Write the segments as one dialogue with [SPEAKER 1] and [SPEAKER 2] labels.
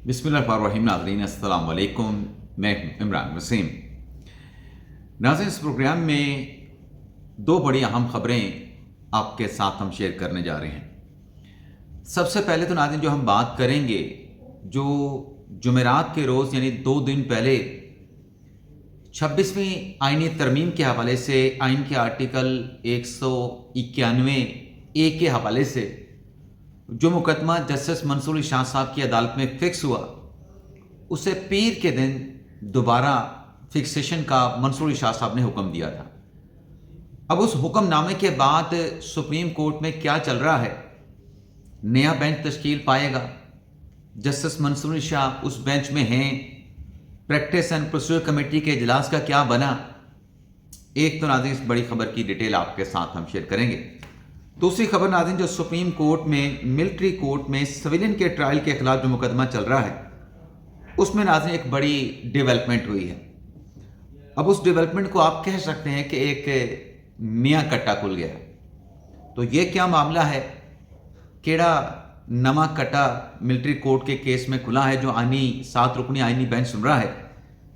[SPEAKER 1] बिस्मिल्लाहिर्रहमानिर्रहीम। नाज़रीन अस्सलाम वालेकुम, मैं हूं इमरान वसीम। नाज़रीन, इस प्रोग्राम में दो बड़ी अहम खबरें आपके साथ हम शेयर करने जा रहे हैं। सबसे पहले तो नाज़रीन जो हम बात करेंगे, जो जुमेरात के रोज़ यानी 2 दिन पहले 26वीं आईनी तरमीम के हवाले से आइन के आर्टिकल 191A के हवाले से जो मुकदमा जस्टिस मंसूर अली शाह साहब की अदालत में फिक्स हुआ, उसे पीर के दिन दोबारा फिक्सेशन का मंसूर अली शाह साहब ने हुक्म दिया था। अब उस हुक्मनामे के बाद सुप्रीम कोर्ट में क्या चल रहा है? नया बेंच तश्कील पाएगा? जस्टिस मंसूर अली शाह उस बेंच में हैं? प्रैक्टिस एंड प्रोसीजर कमेटी के इजलास का क्या बना? एक तो नाज़रीन इस बड़ी खबर की डिटेल आपके साथ हम शेयर करेंगे। दूसरी खबर नाज़रीन, जो सुप्रीम कोर्ट में मिलिट्री कोर्ट में सिविलियन के ट्रायल के खिलाफ जो मुकदमा चल रहा है, उसमें नाज़रीन एक बड़ी डेवलपमेंट हुई है। अब उस डेवलपमेंट को आप कह सकते हैं कि एक नया कट्टा खुल गया। तो ये क्या मामला है? केड़ा नवा कट्टा मिलिट्री कोर्ट के केस में खुला है जो आईनी 7 रुकनी आईनी बेंच सुन रहा है?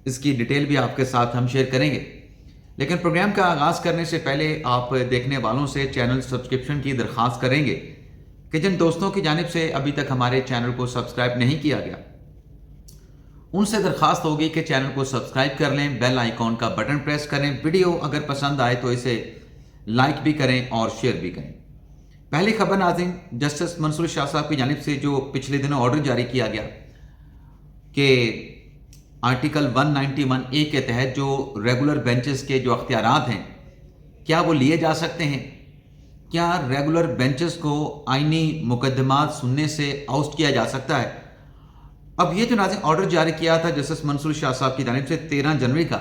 [SPEAKER 1] इसकी डिटेल भी आपके साथ हम शेयर करेंगे। लेकिन प्रोग्राम का आगाज़ करने से पहले आप देखने वालों से चैनल सब्सक्रिप्शन की दरख्वास्त करेंगे कि जिन दोस्तों की जानिब से अभी तक हमारे चैनल को सब्सक्राइब नहीं किया गया, उनसे दरख्वास्त होगी कि चैनल को सब्सक्राइब कर लें, बेल आइकॉन का बटन प्रेस करें, वीडियो अगर पसंद आए तो इसे लाइक भी करें और शेयर भी करें। पहली खबर नाज़रीन, जस्टिस मंसूर अली शाह साहब की जानिब से जो पिछले दिनों ऑर्डर जारी किया गया कि आर्टिकल 191A के तहत जो रेगुलर बेंचेस के जो अख्तियारात हैं, क्या वो लिए जा सकते हैं? क्या रेगुलर बेंचेस को आईनी मुकदमात सुनने से आउस्ट किया जा सकता है? अब ये जो नाज़रीन ऑर्डर जारी किया था जस्टिस मंसूर अली शाह साहब की जानिब से 13 जनवरी का,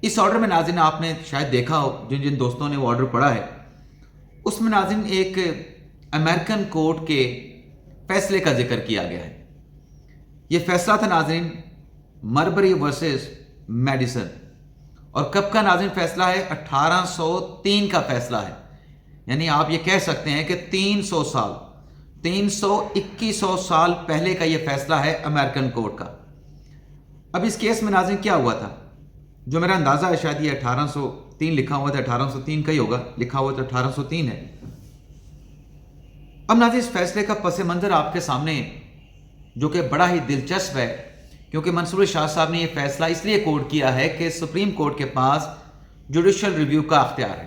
[SPEAKER 1] इस ऑर्डर में नाज़रीन आपने शायद देखा हो, जिन जिन दोस्तों ने वो ऑर्डर पढ़ा है, उसमें नाज़रीन एक अमेरिकन कोर्ट के फैसले का जिक्र किया गया है। ये फैसला था नाज़रीन मरबरी वर्सेस मेडिसन। और कब का नाज़रीन फैसला है? 1803 का फैसला है। यानी आप ये कह सकते हैं कि 321 साल पहले का ये फैसला है अमेरिकन कोर्ट का। अब इस केस में नाज़रीन क्या हुआ था? जो मेरा अंदाज़ा है शायद ये 1803 लिखा हुआ था, 1803 का ही होगा, लिखा हुआ तो 1803 है। अब नाज़रीन इस फैसले का पस मंज़र आपके सामने, जो कि बड़ा ही दिलचस्प है, क्योंकि मंसूर अली शाह साहब ने यह फैसला इसलिए कोर्ट किया है कि सुप्रीम कोर्ट के पास जुडिशल रिव्यू का अख्तियार है।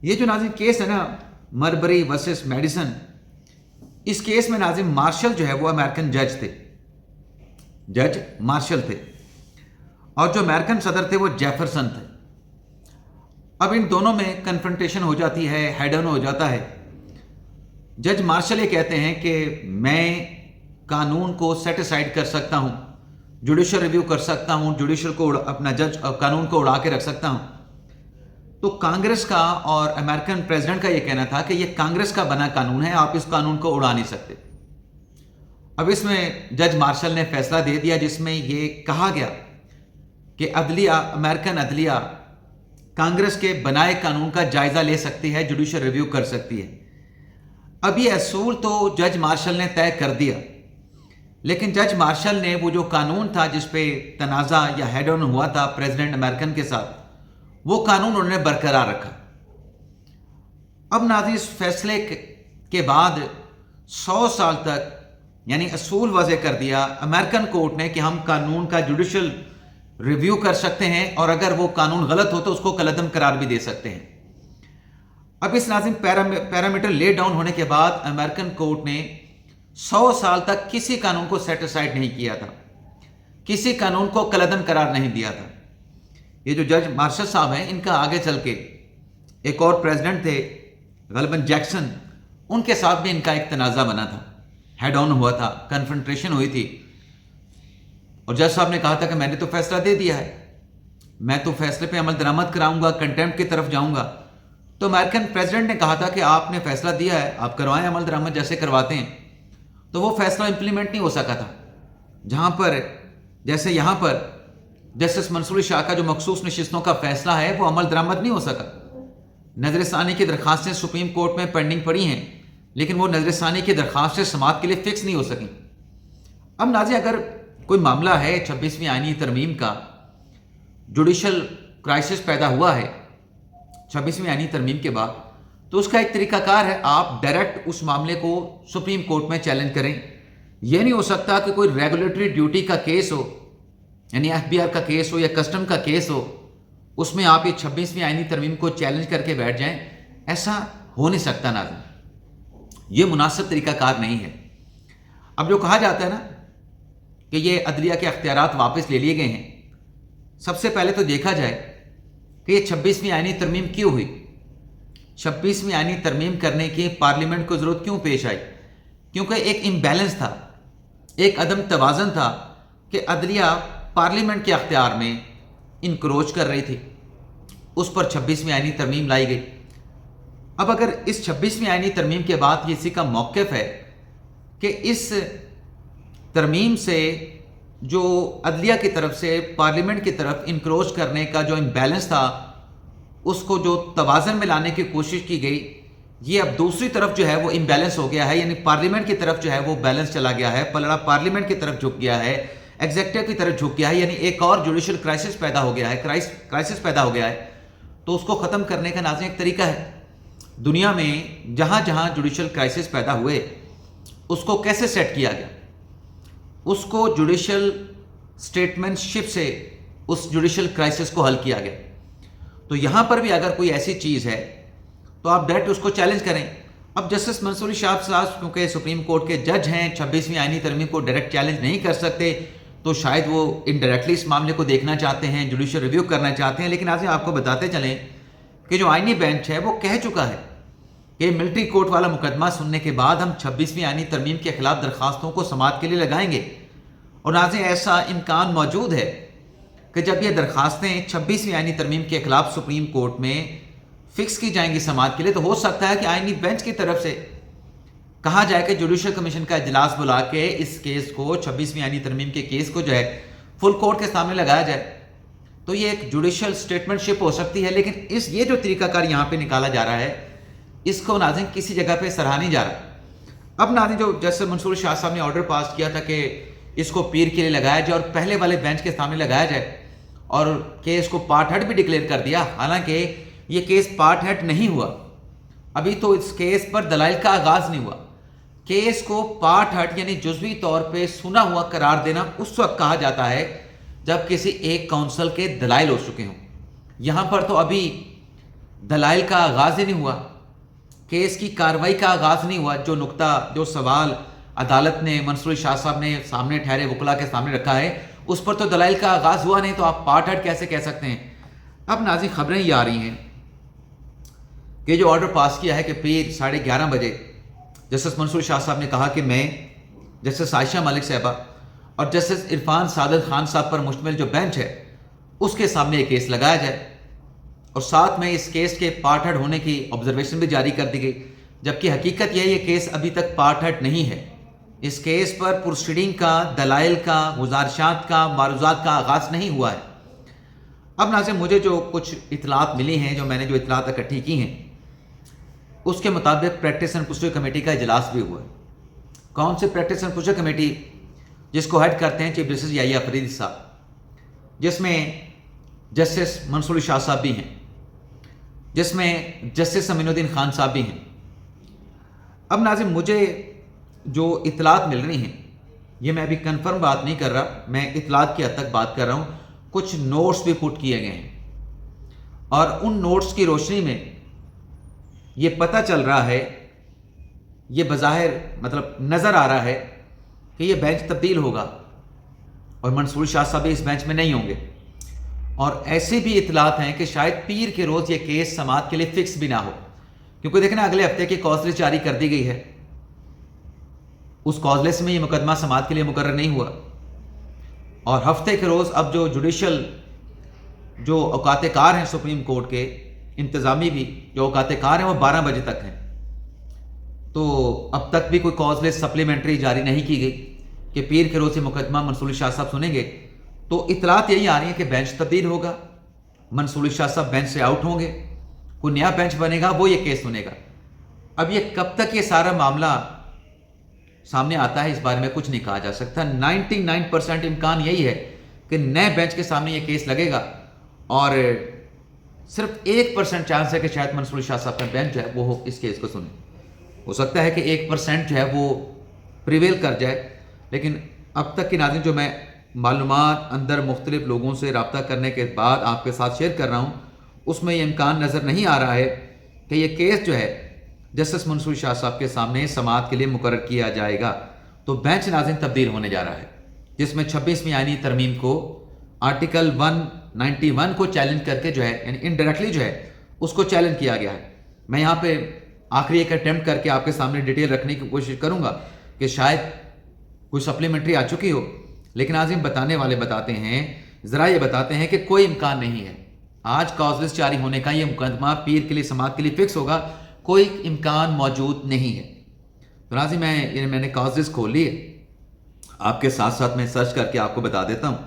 [SPEAKER 1] ये जो नाज़रीन केस है ना, मरबरी वर्सेस मेडिसन, इस केस में नाज़रीन मार्शल जो है वो अमेरिकन जज थे, जज मार्शल थे, और जो अमेरिकन सदर थे वो जेफरसन थे। अब इन दोनों में कन्फ्रंटेशन हो जाती है, हेड ऑन हो जाता है। जज मार्शल ये कहते हैं कि मैं कानून को सेट असाइड कर सकता हूं, जुडिशल रिव्यू कर सकता हूं, जुडिशल को अपना जज कानून को उड़ा के रख सकता हूं। तो कांग्रेस का और अमेरिकन प्रेसिडेंट का यह कहना था कि यह कांग्रेस का बना कानून है, आप इस कानून को उड़ा नहीं सकते। अब इसमें जज मार्शल ने फैसला दे दिया जिसमें यह कहा गया कि अदलिया, अमेरिकन अदलिया कांग्रेस के बनाए कानून का जायजा ले सकती है, जुडिशल रिव्यू कर सकती है। अब ये असूल तो जज मार्शल ने तय कर दिया, लेकिन जज मार्शल ने वो जो कानून था जिस पे तनाज़ा या हेड ऑन हुआ था प्रेसिडेंट अमेरिकन के साथ, वो कानून उन्होंने बरकरार रखा। अब नाज़रीन इस फैसले के बाद 100 साल तक यानी असूल वज़े कर दिया अमेरिकन कोर्ट ने कि हम कानून का जुडिशल रिव्यू कर सकते हैं, और अगर वो कानून गलत हो तो उसको कलअदम करार भी दे सकते हैं। अब इस नाज़रीन पैरामीटर ले डाउन होने के बाद अमेरिकन कोर्ट ने 100 साल तक किसी कानून को सेट असाइड नहीं किया था, किसी कानून को कलअदम करार नहीं दिया था। ये जो जज मार्शल साहब हैं, इनका आगे चल के एक और प्रेसिडेंट थे गलबन जैक्सन, उनके साथ भी इनका एक तनाज़ा बना था, हेड ऑन हुआ था, कन्फ्रंटेशन हुई थी, और जज साहब ने कहा था कि मैंने तो फैसला दे दिया है, मैं तो फैसले पे अमल दरामद कराऊंगा, कंटेम्प्ट की तरफ जाऊंगा। तो अमेरिकन प्रेसिडेंट ने कहा था कि आपने फैसला दिया है, आप करवाएं अमल दरामद जैसे करवाते हैं। तो वो फैसला इंप्लीमेंट नहीं हो सका था, जहां पर जैसे यहां पर जस्टिस मंसूर अली शाह का जो मखसूस नशिस्तों का फैसला है वो अमल दरामद नहीं हो सका। नजरसानी की दरखास्तें सुप्रीम कोर्ट में पेंडिंग पड़ी हैं, लेकिन वो नजरसानी की दरखास्तें समाअत के लिए फिक्स नहीं हो सकी। अब नाज़रीन, अगर कोई मामला है 26वीं आईनी तरमीम का, जुडिशल क्राइसिस पैदा हुआ है 26वीं आईनी तरमीम के बाद, तो उसका एक तरीकाकार है, आप डायरेक्ट उस मामले को सुप्रीम कोर्ट में चैलेंज करें। यह नहीं हो सकता कि कोई रेगुलेटरी ड्यूटी का केस हो, यानी एफबीआर का केस हो या कस्टम का केस हो, उसमें आप ये 26वीं आईनी तरमीम को चैलेंज करके बैठ जाएं। ऐसा हो नहीं सकता नाज़रीन, ये मुनासिब तरीकाकार नहीं है। अब जो कहा जाता है ना कि ये अदलिया के अख्तियारात वापस ले लिए गए हैं, सबसे पहले तो देखा जाए कि ये 26वीं आईनी तरमीम क्यों हुई। 26वीं आईनी तरमीम करने की पार्लियामेंट को ज़रूरत क्यों पेश आई? क्योंकि एक इम्बैलेंस था, एक अदम तवाज़न था कि अदलिया पार्लियामेंट के अख्तियार में इनक्रोच कर रही थी, उस पर 26वीं आईनी तरमीम लाई गई। अब अगर इस 26वीं आईनी तरमीम के बाद किसी का मौक़िफ़ है कि इस तरमीम से जो अदलिया की तरफ से पार्लियामेंट की तरफ इनक्रोच करने का जो इम्बैलेंस था, उसको जो तवाज़न में लाने की कोशिश की गई, ये अब दूसरी तरफ जो है वो इम्बैलेंस हो गया है, यानी पार्लियामेंट की तरफ जो है वो बैलेंस चला गया है, पलड़ा पार्लियामेंट की तरफ झुक गया है, एग्जेक्टिव की तरफ झुक गया है, यानी एक और जुडिशल क्राइसिस पैदा हो गया है, क्राइसिस पैदा हो गया है। तो उसको ख़त्म करने का नाज़रीन एक तरीका है। दुनिया में जहाँ जहाँ जुडिशल क्राइसिस पैदा हुए, उसको कैसे सेट किया गया? उसको जुडिशल स्टेटमेंटशिप से उस जुडिशल क्राइसिस को हल किया गया। तो यहाँ पर भी अगर कोई ऐसी चीज़ है तो आप डायरेक्ट उसको चैलेंज करें। अब जस्टिस मंसूर अली शाह साहब क्योंकि सुप्रीम कोर्ट के जज हैं, 26वीं आईनी तरमीम को डायरेक्ट चैलेंज नहीं कर सकते, तो शायद वो इनडायरेक्टली इस मामले को देखना चाहते हैं, जुडिशल रिव्यू करना चाहते हैं। लेकिन आज आपको बताते चलें कि जो आईनी बेंच है वो कह चुका है कि मिलिट्री कोर्ट वाला मुकदमा सुनने के बाद हम 26वीं आईनी तरमीम के खिलाफ दरखास्तों को समाअत के लिए लगाएंगे। और नाज़रीन, ऐसा इम्कान मौजूद है कि जब ये दरखास्तें 26वीं आईनी तरमीम के खिलाफ सुप्रीम कोर्ट में फिक्स की जाएंगी समाअत के लिए, तो हो सकता है कि आईनी बेंच की तरफ से कहा जाए कि जुडिशल कमीशन का इजलास बुला के इस केस को, 26वीं आईनी तरमीम के केस को जो है फुल कोर्ट के सामने लगाया जाए। तो ये एक जुडिशल स्टेटमेंटशिप हो सकती है। लेकिन ये जो तरीकाकार यहाँ पे निकाला जा रहा है, इसको नाज़रीन किसी जगह पे सराहा नहीं जा रहा। अब नाज़रीन, जो जस्टिस मंसूर शाह साहब ने ऑर्डर पास किया था कि इसको पीर के लिए लगाया जाए और पहले वाले बेंच के सामने लगाया जाए, और केस को पार्ट हट भी डिक्लेयर कर दिया, हालांकि ये केस पार्ट हट नहीं हुआ। अभी तो इस केस पर दलाइल का आगाज़ नहीं हुआ। केस को पार्ट हट यानी जुज़वी तौर पे सुना हुआ करार देना उस वक्त कहा जाता है जब किसी एक काउंसिल के दलाइल हो चुके हों। यहाँ पर तो अभी दलाइल का आगाज़ ही नहीं हुआ, केस की कार्रवाई का आगाज़ नहीं हुआ। जो नुक्ता, जो सवाल अदालत ने, मंसूर शाह साहब ने सामने ठहरे वकला के सामने रखा है, उस पर तो दलाइल का आगाज़ हुआ नहीं, तो आप पार्ट हट कैसे कह सकते हैं? अब नाज़रीन, खबरें ये आ रही हैं कि जो ऑर्डर पास किया है कि पीर 11:30 बजे जस्टिस मंसूर शाह साहब ने कहा कि मैं, जस्टिस आयशा मलिक साहबा और जस्टिस इरफान सादत खान साहब पर मुश्तमिल जो बेंच है उसके सामने ये केस लगाया जाए, और साथ में इस केस के पार्ट हट होने की ऑब्जर्वेशन भी जारी कर दी गई। जबकि हकीकत यह है ये केस अभी तक पार्ट हट नहीं है। इस केस पर प्रोसीडिंग का, दलाइल का, गुजारिशात का, मारूजात का आगाज़ नहीं हुआ है। अब नाज़रीन, मुझे जो कुछ इतलात मिली हैं, जो मैंने जो इतलात इकट्ठी की हैं, उसके मुताबिक प्रैक्टिस एंड प्रोसीजर कमेटी का इजलास भी हुआ है। कौन सी प्रैक्टिस एंड प्रोसीजर कमेटी? जिसको हेड करते हैं चीफ जस्टिस याहिया फरीदी साहब, जिसमें जस्टिस मंसूर शाह साहब भी हैं, जिसमें जस्टिस अमीनुद्दीन खान साहब भी हैं। अब नाज़रीन, मुझे जो इतलात मिल रही हैं, ये मैं अभी कंफर्म बात नहीं कर रहा, मैं इतलात की हद तक बात कर रहा हूँ। कुछ नोट्स भी पुट किए गए हैं और उन नोट्स की रोशनी में ये पता चल रहा है, ये बज़ाहिर मतलब नज़र आ रहा है कि ये बेंच तब्दील होगा और मंसूर शाह साहब इस बेंच में नहीं होंगे। और ऐसे भी इतलात हैं कि शायद पीर के रोज़ ये केस समाअत के लिए फिक्स भी ना हो, क्योंकि देखना अगले हफ्ते की कॉज लिस्ट जारी कर दी गई है। उस कॉज लिस्ट में ये मुकदमा समाअत के लिए मुकर्रर नहीं हुआ, और हफ्ते के रोज़ अब जो जुडिशल जो औकात कार हैं सुप्रीम कोर्ट के, इंतज़ामी भी जो औकात कार हैं, वो 12 बजे तक हैं। तो अब तक भी कोई कॉज लिस्ट सप्लीमेंट्री जारी नहीं की गई कि पीर के रोज़ से मुकदमा मंसूर शाह साहब सुनेंगे। तो इतलात यही आ रही है कि बेंच तब्दील होगा, मंसूर शाह साहब बेंच से आउट होंगे, कोई नया बेंच बनेगा, वो ये केस सुनेगा। अब ये कब तक ये सारा मामला सामने आता है, इस बारे में कुछ नहीं कहा जा सकता। 99% इम्कान यही है कि नए बेंच के सामने ये केस लगेगा और सिर्फ 1% चांस है कि शायद मंसूर शाह साहब का बेंच जो है वो इस केस को सुने। हो सकता है कि 1% जो है वो प्रिवेल कर जाए, लेकिन अब तक की नाज़रीन जो मैं मालूमात अंदर मुख्तलिफ लोगों से रब्ता करने के बाद आपके साथ शेयर कर रहा हूँ, उसमें ये इम्कान नज़र नहीं आ रहा है कि ये केस जो है जस्टिस मंसूर शाह साहब के सामने समाअत के लिए मुकर्रर किया जाएगा। तो बेंच नाज़रीन तब्दील होने जा रहा है, जिसमें 26वीं आईनी तरमीम को आर्टिकल 191 को चैलेंज करके जो है, यानी इनडायरेक्टली जो है उसको चैलेंज किया गया है। मैं यहाँ पे आखिरी एक अटैम्प्ट करके आपके सामने डिटेल रखने की कोशिश करूँगा कि शायद कोई सप्लीमेंट्री आ चुकी हो, लेकिन नाज़रीन बताने वाले बताते हैं, ज़रा ये बताते हैं कि कोई इम्कान नहीं है आज कॉज लिस्ट जारी होने का। ये मुकदमा पीर के लिए समाअत के लिए फिक्स होगा, कोई इम्कान मौजूद नहीं है। तो नाज़रीन मैंने कॉज लिस्ट खोल ली है, आपके साथ साथ मैं सर्च करके आपको बता देता हूँ,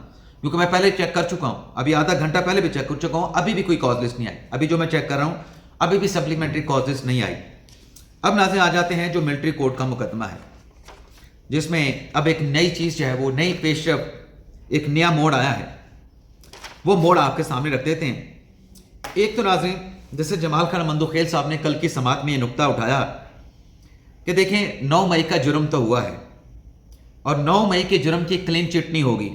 [SPEAKER 1] क्योंकि मैं पहले चेक कर चुका हूँ, अभी आधा घंटा पहले भी चेक कर चुका हूँ, अभी भी कोई कॉज लिस्ट नहीं आई। अभी जो मैं चेक कर रहा हूँ अभी भी सप्लीमेंट्री कॉज लिस्ट नहीं आई। अब नाज़रीन आ जाते हैं जो मिलिट्री कोर्ट का मुकदमा है, जिसमें अब एक नई चीज़ जो है वो नई पेशरफ, एक नया मोड़ आया है, वो मोड़ आपके सामने रख देते हैं। एक तो नाज़रीन जैसे जमाल खान मंदोखेल साहब ने कल की समाअत में ये नुक्ता उठाया कि देखें 9 मई का जुर्म तो हुआ है और 9 मई के जुर्म की क्लीन चिट नहीं होगी,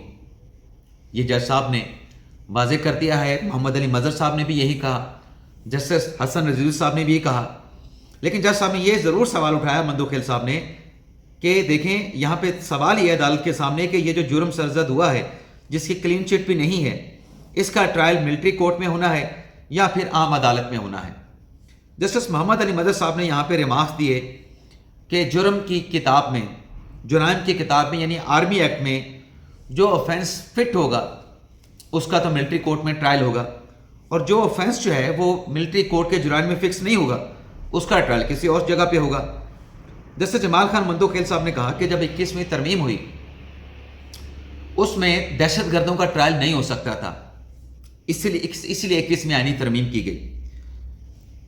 [SPEAKER 1] ये जज साहब ने वाज़ेह कर दिया है। मोहम्मद अली मज़हर साहब ने भी यही कहा, जस्टिस हसन रज़वी साहब ने भी कहा, लेकिन जज साहब ने ये ज़रूर सवाल उठाया मंदोखेल साहब ने कि देखें यहाँ पे सवाल ये अदालत के सामने कि ये जो जुर्म सरजद हुआ है जिसकी क्लीन चिट भी नहीं है, इसका ट्रायल मिलिट्री कोर्ट में होना है या फिर आम अदालत में होना है। जस्टिस मोहम्मद अली मदद साहब ने यहाँ पे रिमार्क्स दिए कि जुर्म की किताब में, जुराइम की किताब में, यानी आर्मी एक्ट में जो ऑफेंस फिट होगा उसका तो मिलिट्री कोर्ट में ट्रायल होगा, और जो ऑफेंस जो है वो मिलिट्री कोर्ट के जुराइम में फिक्स नहीं होगा उसका ट्रायल किसी और जगह पे होगा। जैसे जमाल खान मंदोखेल साहब ने कहा कि जब 21वीं तरमीम हुई उसमें दहशतगर्दों का ट्रायल नहीं हो सकता था, इसलिए 21वीं आईनी तरमीम की गई।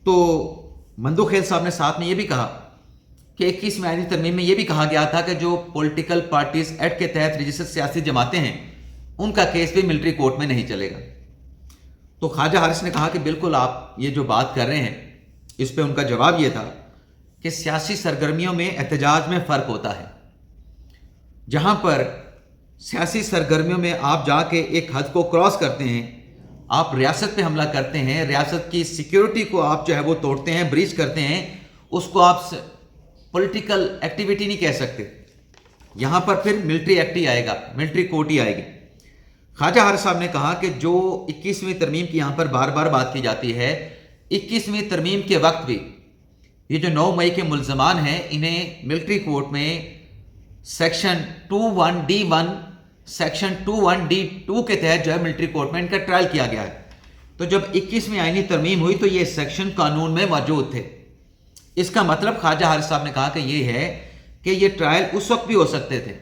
[SPEAKER 1] तो मंदोखेल साहब ने साथ में ये भी कहा कि 21वीं आईनी तरमीम में ये भी कहा गया था कि जो पॉलिटिकल पार्टीज एक्ट के तहत रजिस्टर्ड सियासी जमातें हैं उनका केस भी मिलिट्री कोर्ट में नहीं चलेगा। तो ख्वाजा हारिस ने कहा कि बिल्कुल आप ये जो बात कर रहे हैं, इस पे उनका जवाब ये था कि सियासी सरगर्मियों में एहतजाज में फ़र्क होता है। जहां पर सियासी सरगर्मियों में आप जाके एक हद को क्रॉस करते हैं, आप रियासत पे हमला करते हैं, रियासत की सिक्योरिटी को आप जो है वो तोड़ते हैं, ब्रीच करते हैं, उसको आप पॉलिटिकल एक्टिविटी नहीं कह सकते। यहां पर फिर मिलिट्री एक्ट ही आएगा, मिलिट्री कोर्ट ही आएगी। ख्वाजा हारिस साहब ने कहा कि जो 21वीं तरमीम की यहां पर बार बार बात की जाती है, 21वीं तरमीम के वक्त भी ये जो 9 मई के मुल्ज़मान हैं इन्हें मिलिट्री कोर्ट में सेक्शन 21D1 सेक्शन 21D2 के तहत जो है मिलिट्री कोर्ट में इनका ट्रायल किया गया है। तो जब 21वीं आईनी तरमीम हुई तो ये सेक्शन कानून में मौजूद थे। इसका मतलब ख्वाजा हारिस साहब ने कहा कि ये है कि ये ट्रायल उस वक्त भी हो सकते थे,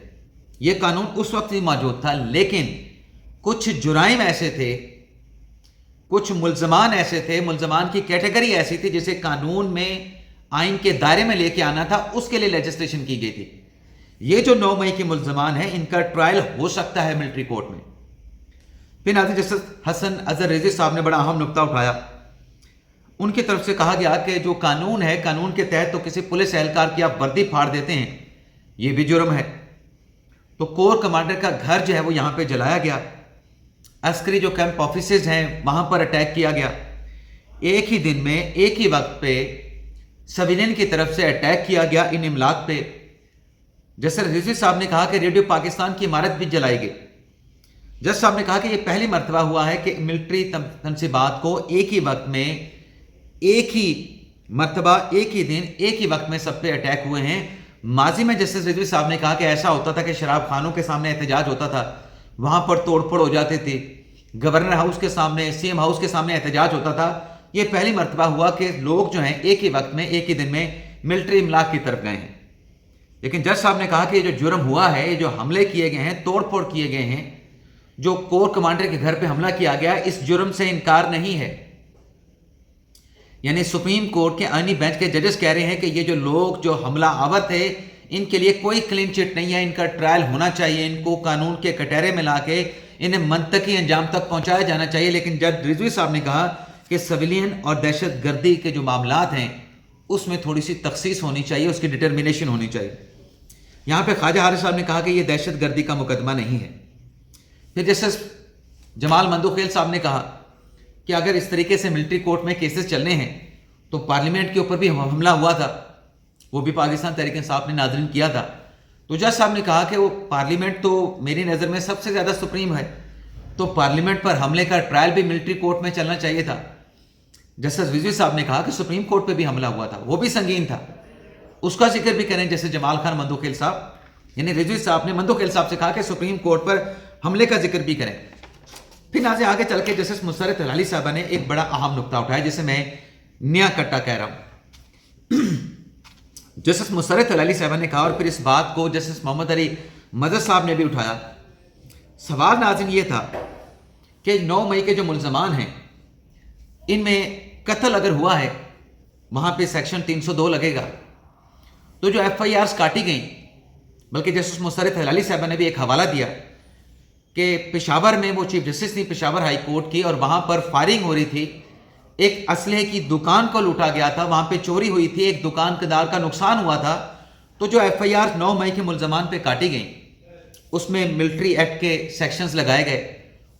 [SPEAKER 1] ये कानून उस वक्त भी मौजूद था, लेकिन कुछ जुराइम ऐसे थे, कुछ मुल्ज़मान ऐसे थे, मुल्ज़मान की कैटेगरी ऐसी थी जिसे कानून में आइन के दायरे में लेके आना था, उसके लिए लेजिस्लेशन की गई थी। ये जो 9 मई के मुल्ज़मान हैं इनका ट्रायल हो सकता है मिलिट्री कोर्ट में। फिर नाज़रीन जस्टिस हसन अजहर रिजवी साहब ने बड़ा अहम नुक्ता उठाया। उनकी तरफ से कहा गया कि जो कानून है, कानून के तहत तो किसी पुलिस एहलकार की आप वर्दी फाड़ देते हैं, ये भी जुर्म है। तो कोर कमांडर का घर जो है वो यहाँ पे जलाया गया, अस्करी जो कैंप ऑफिसेज हैं वहां पर अटैक किया गया, एक ही दिन में एक ही वक्त पे सिविलियन की तरफ से अटैक किया गया इन इमलाक पे। जैसे रिजवी साहब ने कहा कि रेडियो पाकिस्तान की इमारत भी जलाई गई। जज साहब ने कहा कि यह पहली मरतबा हुआ है कि मिलिट्री तनसीबात को एक ही वक्त में, एक ही मरतबा, एक ही दिन, एक ही वक्त में सब पे अटैक हुए हैं। माजी में जस्टिस रिजवी साहब ने कहा कि ऐसा होता था कि शराब खानों के सामने एहतजाज होता था, वहां पर तोड़फोड़ हो जाते थे, गवर्नर हाउस के सामने, सीएम हाउस के सामने एहतजाज होता था। ये पहली मरतबा हुआ कि लोग जो हैं एक ही वक्त में, एक ही दिन में मिलिट्री इमलाक की तरफ गए हैं। लेकिन जज साहब ने कहा कि ये जो जुर्म हुआ है, ये जो हमले किए गए हैं, तोड़फोड़ किए गए हैं, जो कोर कमांडर के घर पे हमला किया गया, इस जुर्म से इनकार नहीं है। यानी सुप्रीम कोर्ट के आईनी बेंच के जजेस कह रहे हैं कि ये जो लोग जो हमला आवर थे, ان کے لیے کوئی کلین چٹ نہیں ہے، ان کا ٹرائل ہونا چاہیے، ان کو قانون کے کٹہرے میں لا کے انہیں منطقی انجام تک پہنچایا جانا چاہیے۔ لیکن جج رضوی صاحب نے کہا کہ سویلین اور دہشت گردی کے جو معاملات ہیں اس میں تھوڑی سی تخصیص ہونی چاہیے، اس کی ڈٹرمنیشن ہونی چاہیے۔ یہاں پہ خواجہ حارث صاحب نے کہا کہ یہ دہشت گردی کا مقدمہ نہیں ہے۔ پھر جسٹس جمال مندوخیل صاحب نے کہا کہ اگر اس طریقے سے ملٹری کورٹ میں کیسز چلنے ہیں تو پارلیمنٹ کے اوپر بھی حملہ ہوا تھا، وہ بھی پاکستان تحریک انصاف نے ناظرین کیا تھا۔ تو جج صاحب نے کہا کہ وہ پارلیمنٹ تو میری نظر میں سب سے زیادہ سپریم ہے، تو پارلیمنٹ پر حملے کا ٹرائل بھی ملٹری کورٹ میں چلنا چاہیے تھا۔ جسٹس رضوی صاحب نے کہا کہ سپریم کورٹ پہ بھی حملہ ہوا تھا، وہ بھی سنگین تھا، اس کا ذکر بھی کریں جیسے جمال خان مندوخیل صاحب، یعنی رضوی صاحب نے مندوخیل صاحب سے کہا کہ سپریم کورٹ پر حملے کا ذکر بھی کریں۔ پھر ناظرین آگے چل کے جسٹس مسرت ہلالی صاحبہ نے ایک بڑا اہم نقطہ اٹھایا جسے میں نیا کٹا کہہ رہا ہوں۔ جسٹس مسرت ہلالی صاحبہ نے کہا، اور پھر اس بات کو جسٹس محمد علی مدد صاحب نے بھی اٹھایا، سوال ناظرین یہ تھا کہ 9 مئی کے جو ملزمان ہیں ان میں قتل اگر ہوا ہے وہاں پہ سیکشن 302 لگے گا، تو جو ایف آئی آرز کاٹی گئیں، بلکہ جسٹس مسرت ہلالی صاحبہ نے بھی ایک حوالہ دیا کہ پشاور میں وہ چیف جسٹس تھی پشاور ہائی کورٹ کی، اور وہاں پر فائرنگ ہو رہی تھی، ایک اسلحے کی دکان کو لوٹا گیا تھا، وہاں پہ چوری ہوئی تھی، ایک دکاندار کا نقصان ہوا تھا، تو جو ایف آئی آر 9 مئی کے ملزمان پہ کاٹی گئیں اس میں ملٹری ایکٹ کے سیکشنز لگائے گئے،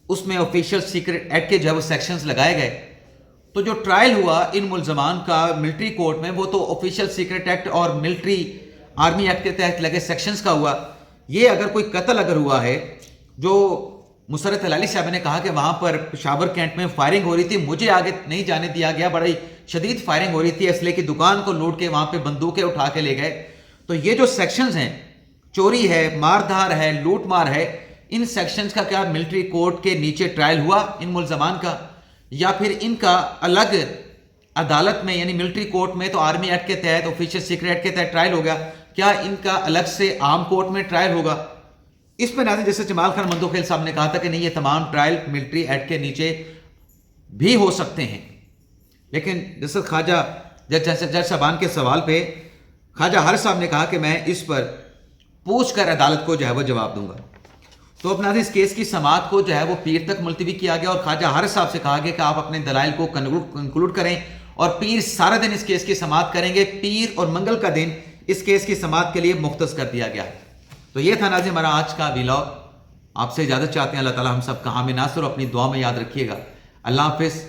[SPEAKER 1] اس میں آفیشیل سیکرٹ ایکٹ کے جو ہے وہ سیکشنز لگائے گئے۔ تو جو ٹرائل ہوا ان ملزمان کا ملٹری کورٹ میں وہ تو آفیشیل سیکرٹ ایکٹ اور ملٹری آرمی ایکٹ کے تحت لگے سیکشنز کا ہوا۔ یہ اگر کوئی قتل اگر ہوا ہے، جو مسرت ہلالی صاحب نے کہا کہ وہاں پر پشاور کینٹ میں فائرنگ ہو رہی تھی، مجھے آگے نہیں جانے دیا گیا، بڑی شدید فائرنگ ہو رہی تھی، اسلحے کی دکان کو لوٹ کے وہاں پہ بندوقیں اٹھا کے لے گئے، تو یہ جو سیکشنز ہیں، چوری ہے، ماردھار ہے، لوٹ مار ہے، ان سیکشنز کا کیا ملٹری کورٹ کے نیچے ٹرائل ہوا ان ملزمان کا، یا پھر ان کا الگ عدالت میں یعنی ملٹری کورٹ میں تو آرمی ایکٹ کے تحت آفیشیل سیکرٹ ایکٹ کے تحت ٹرائل ہو گیا، کیا ان کا الگ سے عام کورٹ میں ٹرائل ہوگا؟ اس پہ ناظرین جیسے جمال خان مندوخیل صاحب نے کہا تھا کہ نہیں، یہ تمام ٹرائل ملٹری ایکٹ کے نیچے بھی ہو سکتے ہیں، لیکن جیسے خواجہ جج صاحبان کے سوال پہ خواجہ حارث صاحب نے کہا کہ میں اس پر پوچھ کر عدالت کو جو ہے وہ جواب دوں گا۔ تو اب ناظرین اس کیس کی سماعت کو جو ہے وہ پیر تک ملتوی کیا گیا، اور خواجہ حارث صاحب سے کہا گیا کہ آپ اپنے دلائل کو کنکلوڈ کریں، اور پیر سارا دن اس کیس کی سماعت کریں گے، پیر اور منگل کا دن اس کیس کی سماعت کے لیے مختص کر دیا گیا۔ تو یہ تھا ناظرین ہمارا آج کا ویلاگ، آپ سے اجازت چاہتے ہیں، اللہ تعالی ہم سب کا حامی ناصر، اور اپنی دعا میں یاد رکھیے گا۔ اللہ حافظ۔